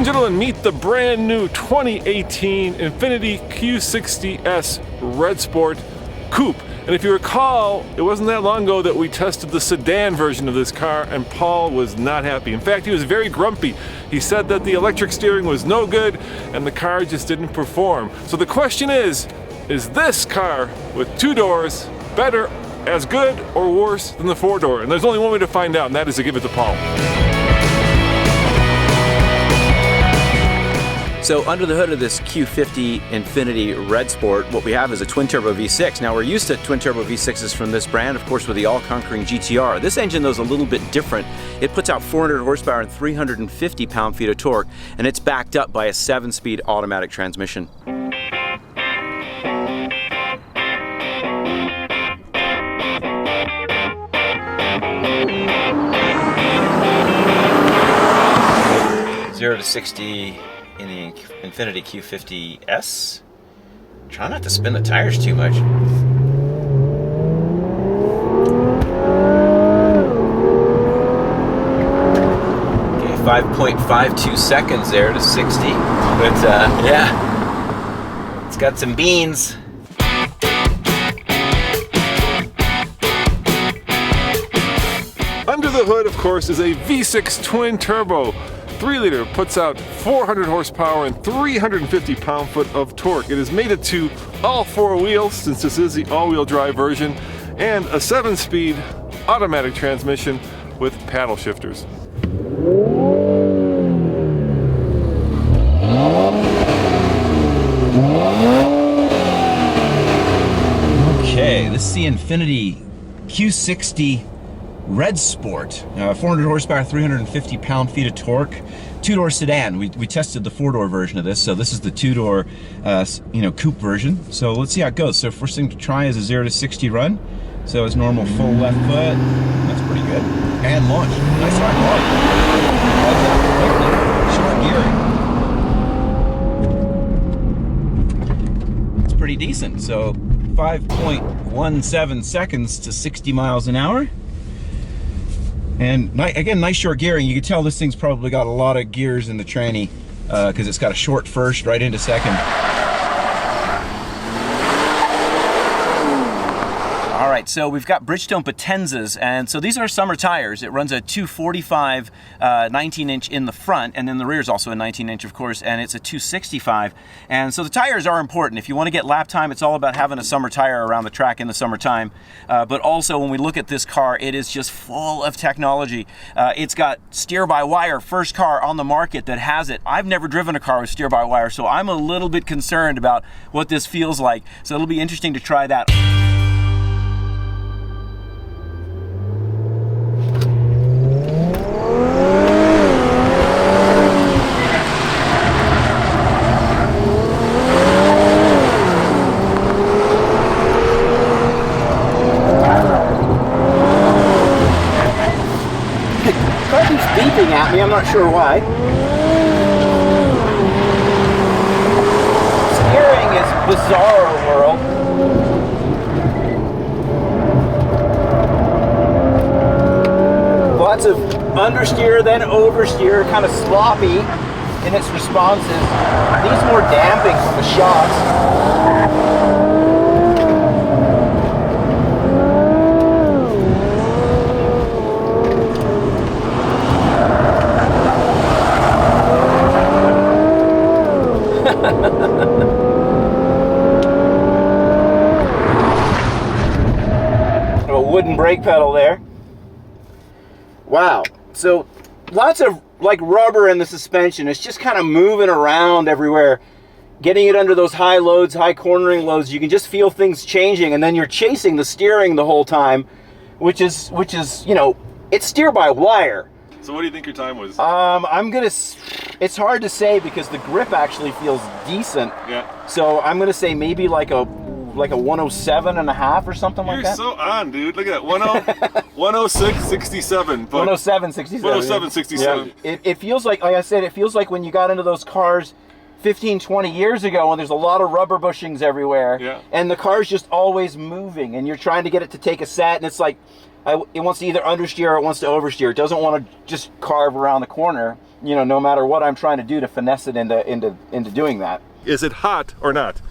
and gentlemen, meet the brand new 2018 Infiniti Q60 Red Sport Coupe. And if you recall, it wasn't that long ago that we tested the sedan version of this car, and Paul was not happy. In fact, he was very grumpy. He said that the electric steering was no good and the car just didn't perform. So the question is this car with two doors better, as good, or worse than the four-door? And there's only one way to find out, and that is to give it to Paul. So under the hood of this Q50 Infiniti Red Sport, what we have is a twin-turbo V6. Now we're used to twin-turbo V6s from this brand, of course, with the all-conquering GTR. This engine, though, is a little bit different. It puts out 400 horsepower and 350 pound-feet of torque, and it's backed up by a 7-speed automatic transmission. Zero to 60 in the Infiniti Q50S. Try not to spin the tires too much. Okay, 5.52 seconds there to 60. But yeah, it's got some beans. Under the hood, of course, is a V6 twin turbo. 3-liter, puts out 400 horsepower and 350 pound-foot of torque. It is mated to all four wheels, since this is the all-wheel drive version, and a 7-speed automatic transmission with paddle shifters. Okay, this is the Infiniti Q60 Red Sport, 400 horsepower, 350 pound-feet of torque, two-door sedan. We tested the four-door version of this, so this is the two-door, coupe version. So let's see how it goes. So first thing to try is a 0 to 60 run. So it's normal full left foot. That's pretty good. And launch. Nice hard launch. Short gearing. It's pretty decent. So 5.17 seconds to 60 miles an hour. And again, nice short gearing. You can tell this thing's probably got a lot of gears in the tranny because it's got a short first right into second. All right, so we've got Bridgestone Potenzas, and so these are summer tires. It runs a 245 19-inch in the front, and then the rear is also a 19-inch, of course, and it's a 265. And so the tires are important. If you want to get lap time, it's all about having a summer tire around the track in the summertime. But also, when we look at this car, it is just full of technology. It's got steer-by-wire, first car on the market that has it. I've never driven a car with steer-by-wire, so I'm a little bit concerned about what this feels like. So it'll be interesting to try that. Beeping at me, I'm not sure why. Steering is bizarre world. Lots of understeer, then oversteer, kind of sloppy in its responses. Needs more damping from the shocks. A wooden brake pedal there. Wow. So lots of like rubber in the suspension. It's just kind of moving around everywhere. Getting it under those high loads, high cornering loads, you can just feel things changing, and then you're chasing the steering the whole time, which is, it's steer by wire. So what do you think your time was? It's hard to say because the grip actually feels decent. Yeah. So I'm gonna say maybe like a 107 and a half or something like that. You're so on, dude. Look at that. 106.67. 107.67. 107.67. Yeah. It feels like I said, it feels like when you got into those cars 15, 20 years ago, and there's a lot of rubber bushings everywhere. Yeah. And the car's just always moving, and you're trying to get it to take a set, and it's like, it wants to either understeer or it wants to oversteer. It doesn't want to just carve around the corner. you know, no matter what I'm trying to do to finesse it into doing that. Is it hot or not?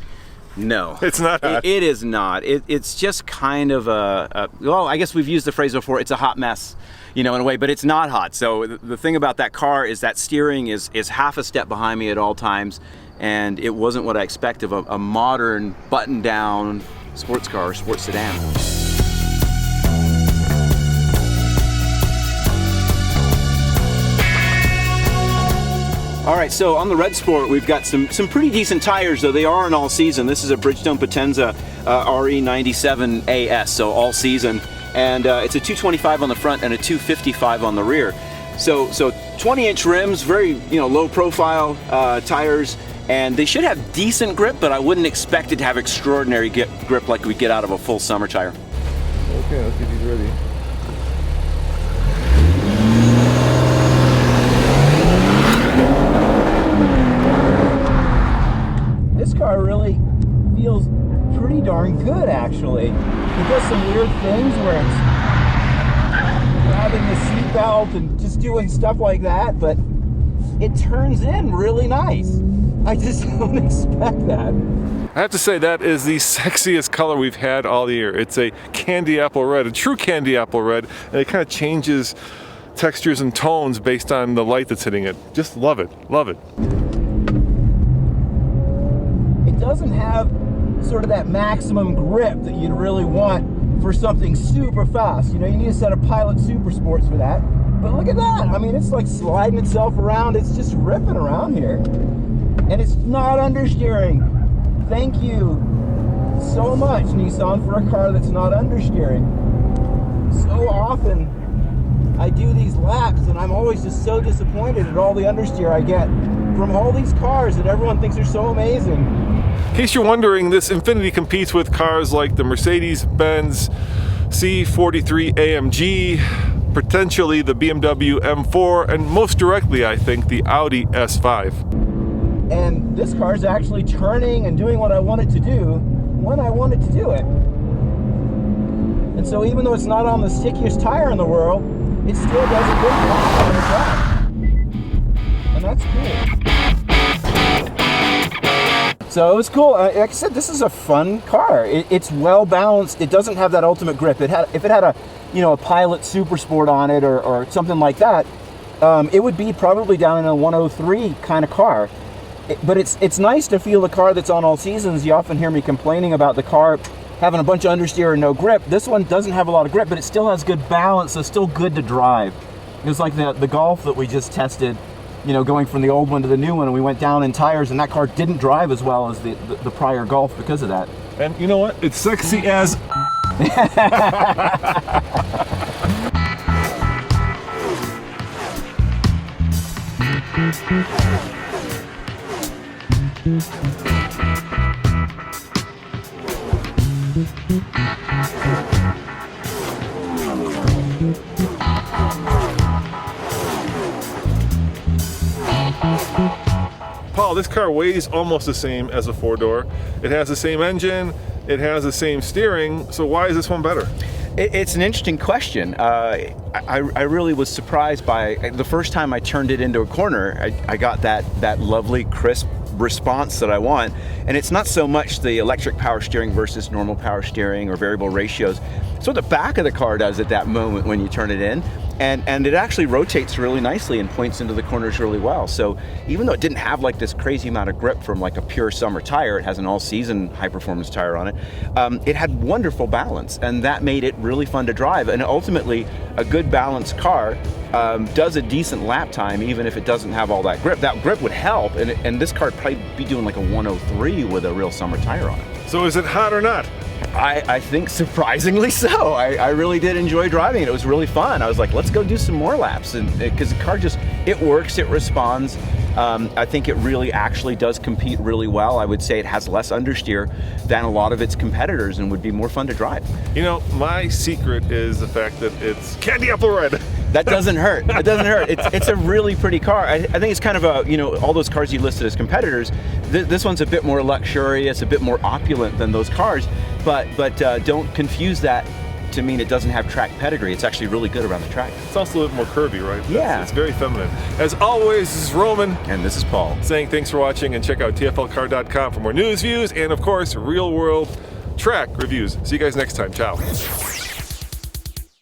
No, It's not hot. It is not. It's just kind of well, I guess we've used the phrase before. It's a hot mess, you know, in a way, but it's not hot. So the thing about that car is that steering is half a step behind me at all times, and it wasn't what I expected of a modern button-down sports car or sports sedan. All right, so on the Red Sport, we've got some pretty decent tires, though they are an all season. This is a Bridgestone Potenza RE97 AS, so all season, and it's a 225 on the front and a 255 on the rear. So 20-inch rims, very, you know, low profile tires, and they should have decent grip, but I wouldn't expect it to have extraordinary grip like we get out of a full summer tire. Okay, let's see if he's ready. This car really feels pretty darn good, actually. It does some weird things where it's grabbing the seatbelt and just doing stuff like that, but it turns in really nice. I just don't expect that. I have to say that is the sexiest color we've had all year. It's a candy apple red, a true candy apple red, and it kind of changes textures and tones based on the light that's hitting it. Just love it, love it. It doesn't have sort of that maximum grip that you'd really want for something super fast. You know, you need a set of Pilot Super Sports for that. But look at that. I mean, it's like sliding itself around. It's just ripping around here. And it's not understeering. Thank you so much, Nissan, for a car that's not understeering. So often I do these laps and I'm always just so disappointed at all the understeer I get from all these cars that everyone thinks are so amazing. In case you're wondering, this Infiniti competes with cars like the Mercedes-Benz C43 AMG, potentially the BMW M4, and most directly, I think, the Audi S5. And this car is actually turning and doing what I want it to do when I want it to do it. And so even though it's not on the stickiest tire in the world, it still does a good job on the track. And that's cool. So it was cool. Like I said, this is a fun car. It's well balanced. It doesn't have that ultimate grip. If it had a, you know, a Pilot Super Sport on it or something like that, it would be probably down in a 103 kind of car. But it's nice to feel a car that's on all seasons. You often hear me complaining about the car having a bunch of understeer and no grip. This one doesn't have a lot of grip, but it still has good balance, so it's still good to drive. It was like the Golf that we just tested, you know, going from the old one to the new one, and we went down in tires, and that car didn't drive as well as the prior Golf because of that. And you know what? It's sexy as... Paul, this car weighs almost the same as a four-door. It has the same engine, it has the same steering, so why is this one better? It's an interesting question. I really was surprised by the first time I turned it into a corner. I got that lovely crisp response that I want, and it's not so much the electric power steering versus normal power steering or variable ratios. It's what the back of the car does at that moment when you turn it in, and it actually rotates really nicely and points into the corners really well. So even though it didn't have like this crazy amount of grip from like a pure summer tire, it has an all-season high-performance tire on it, it had wonderful balance, and that made it really fun to drive. And ultimately, a good balanced car does a decent lap time even if it doesn't have all that grip. That grip would help, and this car would probably be doing like a 103 with a real summer tire on it. So is it hot or not? I think surprisingly so. I really did enjoy driving it. It was really fun. I was like, let's go do some more laps, and because the car just, it works, it responds. I think it really actually does compete really well. I would say it has less understeer than a lot of its competitors and would be more fun to drive. You know, my secret is the fact that it's candy apple red. That doesn't hurt. It doesn't hurt. It's a really pretty car. I think it's kind of a, you know, all those cars you listed as competitors, this one's a bit more luxurious, a bit more opulent than those cars, but don't confuse that to mean it doesn't have track pedigree. It's actually really good around the track. It's also a little bit more curvy, right? Yeah. It's very feminine. As always, this is Roman. And this is Paul. Saying thanks for watching, and check out tflcar.com for more news, views, and of course, real-world track reviews. See you guys next time. Ciao.